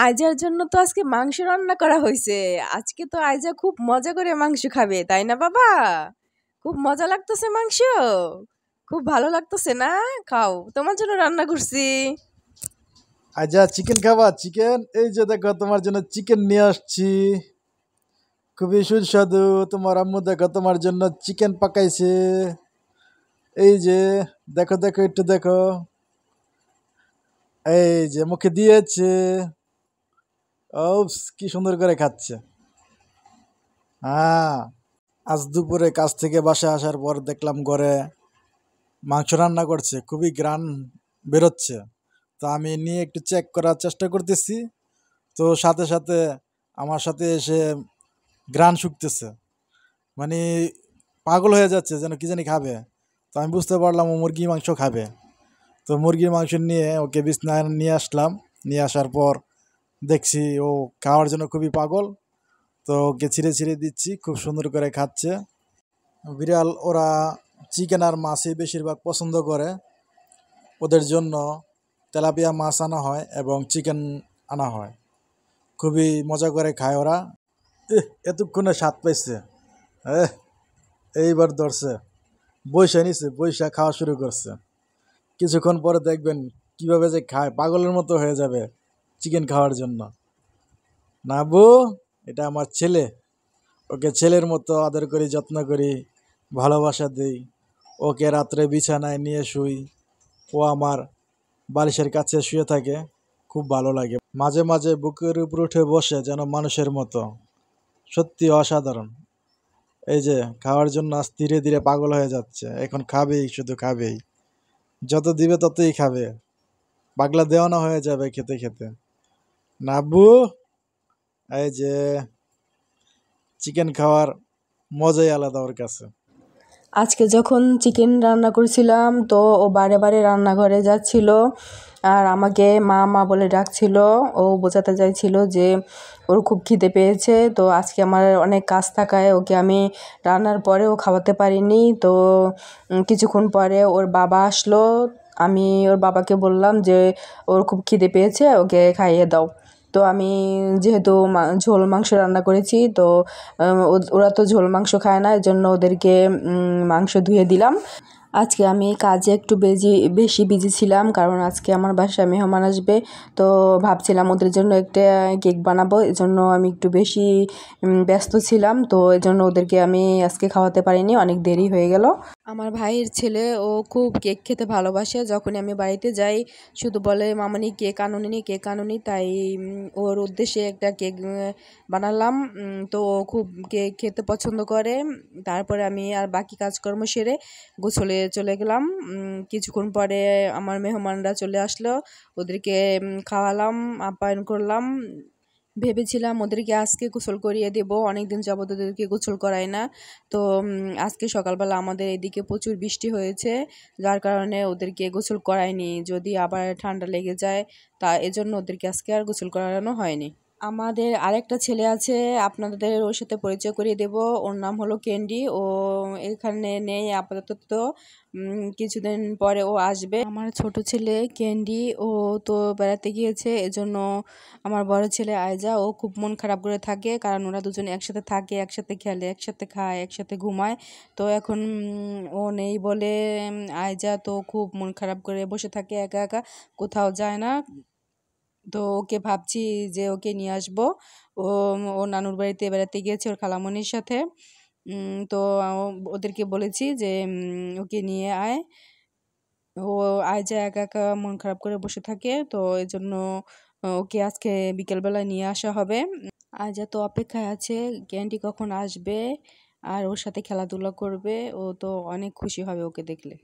আইজার জন্য তো আজকে মাংস রান্না করা হয়েছে। আজকে তো আইজা খুব মজা করে মাংস খাবে, তাই না বাবা? খুব মজা লাগতেছে মাংস, খুব ভালো লাগতেছে না? খাও, তোমার জন্য রান্না করছি। আচ্ছা, চিকেন খাবা? চিকেন এই যে দেখো, তোমার জন্য চিকেন নিয়ে আসছি। খুবই সুস্বাদু। তোমার আম্মু দেখো তোমার জন্য চিকেন পাকাইছে। এই যে দেখো দেখো, একটু দেখো। এই যে মুখে দিয়েছে। ওপস, কি সুন্দর করে খাচ্ছে। হ্যাঁ, আজ দুপুরে কাজ থেকে বাসায় আসার পর দেখলাম ঘরে মাংস রান্না করছে, খুবই গ্রান বেরোচ্ছে। তো আমি নিয়ে একটু চেক করার চেষ্টা করতেছি। তো সাথে সাথে আমার সাথে এসে গ্রান শুকতেছে, মানে পাগল হয়ে যাচ্ছে, যেন কি জানি খাবে। তো আমি বুঝতে পারলাম ও মুরগি মাংস খাবে। তো মুরগির মাংস নিয়ে ওকে বিছনায় নিয়ে আসলাম। নিয়ে আসার পর দেখছি ও খাওয়ার জন্য খুবই পাগল। তো ওকে ছিঁড়ে ছিঁড়ে দিচ্ছি, খুব সুন্দর করে খাচ্ছে। বিড়াল ওরা চিকেন আর মাছই বেশিরভাগ পছন্দ করে। ওদের জন্য তেলাপিয়া মাছ আনা হয় এবং চিকেন আনা হয়। খুবই মজা করে খায় ওরা। এতক্ষণে স্বাদ পাইছে। এহ, এইবার ধরছে, বৈশা নিছে, বৈশা খাওয়া শুরু করছে। কিছুক্ষণ পরে দেখবেন কিভাবে যে খায়, পাগলের মতো হয়ে যাবে চিকেন খাওয়ার জন্য। না বউ, এটা আমার ছেলে। ওকে ছেলের মতো আদর করি, যত্ন করি, ভালোবাসা দিই। ওকে রাত্রে বিছানায় নিয়ে শুই। ও আমার বালিশের কাছে শুয়ে থাকে, খুব ভালো লাগে। মাঝে মাঝে বুকের উপর উঠে বসে যেন মানুষের মতো। সত্যি অসাধারণ। এই যে খাওয়ার জন্য আজ ধীরে ধীরে পাগল হয়ে যাচ্ছে, এখন খাবেই, শুধু খাবেই। যত দিবে ততই খাবে। পাগলা দেওয়ানা হয়ে যাবে খেতে খেতে। নাব্বু, এই যে চিকেন খাওয়ার মজাই আলাদা ওর কাছে। আজকে যখন চিকেন রান্না করছিলাম তো ও বারে বারে রান্নাঘরে যাচ্ছিল আর আমাকে মা মা বলে ডাকছিল। ও বোঝাতে চাইছিল যে ওর খুব খিদে পেয়েছে। তো আজকে আমার অনেক কাজ থাকায় ওকে আমি রান্নার পরেও খাওয়াতে পারিনি। তো কিছুক্ষণ পরে ওর বাবা আসলো। আমি ওর বাবাকে বললাম যে ওর খুব খিদে পেয়েছে, ওকে খাইয়ে দাও। তো আমি যেহেতু ঝোল মাংস রান্না করেছি, তো ওরা তো ঝোল মাংস খায় না, এজন্য ওদেরকে মাংস ধুয়ে দিলাম। আজকে আমি কাজে একটু বেশি বিজি ছিলাম, কারণ আজকে আমার বাসায় মেহমান আসবে। তো ভাবছিলাম ওদের জন্য একটা কেক বানাবো, এজন্য আমি একটু বেশি ব্যস্ত ছিলাম। তো এজন্য ওদেরকে আমি আজকে খাওয়াতে পারিনি, অনেক দেরি হয়ে গেল। আমার ভাইয়ের ছেলে ও খুব কেক খেতে ভালোবাসে। যখনই আমি বাড়িতে যাই শুধু বলে মামনি কেক আনুনি, কেক আনুনি। তাই ওর উদ্দেশ্যে একটা কেক বানালাম। তো ও খুব কেক খেতে পছন্দ করে। তারপরে আমি আর বাকি কাজকর্ম সেরে গোসলে চলে গেলাম। কিছুক্ষণ পরে আমার মেহমানরা চলে আসলো, ওদেরকে খাওয়ালাম, আপ্যায়ন করলাম। ভেবেছিলাম ওদেরকে আজকে গোসল করিয়ে দেব, অনেকদিন যাবত ওদেরকে গোসল করাই না। তো আজকে সকালবেলা আমাদের এদিকে প্রচুর বৃষ্টি হয়েছে, যার কারণে ওদেরকে গোসল করাইনি, যদি আবার ঠান্ডা লেগে যায়। তা এজন্য ওদেরকে আজকে আর গোসল করানো হয়নি। আমাদের আরেকটা ছেলে আছে, আপনাদের ওর সাথে পরিচয় করিয়ে দেব। ওর নাম হলো ক্যান্ডি। ও এখানে নেই আপাতত, কিছুদিন পরে ও আসবে। আমার ছোট ছেলে ক্যান্ডি, ও তো বেড়াতে গিয়েছে, এজন্য আমার বড় ছেলে আয়জা ও খুব মন খারাপ করে থাকে, কারণ ওরা দুজনে একসাথে থাকে, একসাথে খেলে, একসাথে খায়, একসাথে ঘুমায়। তো এখন ও নেই বলে আয়জা তো খুব মন খারাপ করে বসে থাকে, একা একা কোথাও যায় না। তো ওকে ভাবছি যে ওকে নিয়ে আসবো। ও ও নানুর বাড়িতে বেড়াতে গিয়েছে ওর খালামণির সাথে। তো ওদেরকে বলেছি যে ওকে নিয়ে আয়। ও আয়জা একা একা মন খারাপ করে বসে থাকে, তো এই জন্য ওকে আজকে বিকেলবেলা নিয়ে আসা হবে। আয়জা তো অপেক্ষায় আছে ক্যান্ডি কখন আসবে আর ওর সাথে খেলাধুলা করবে। ও তো অনেক খুশি হবে ওকে দেখলে।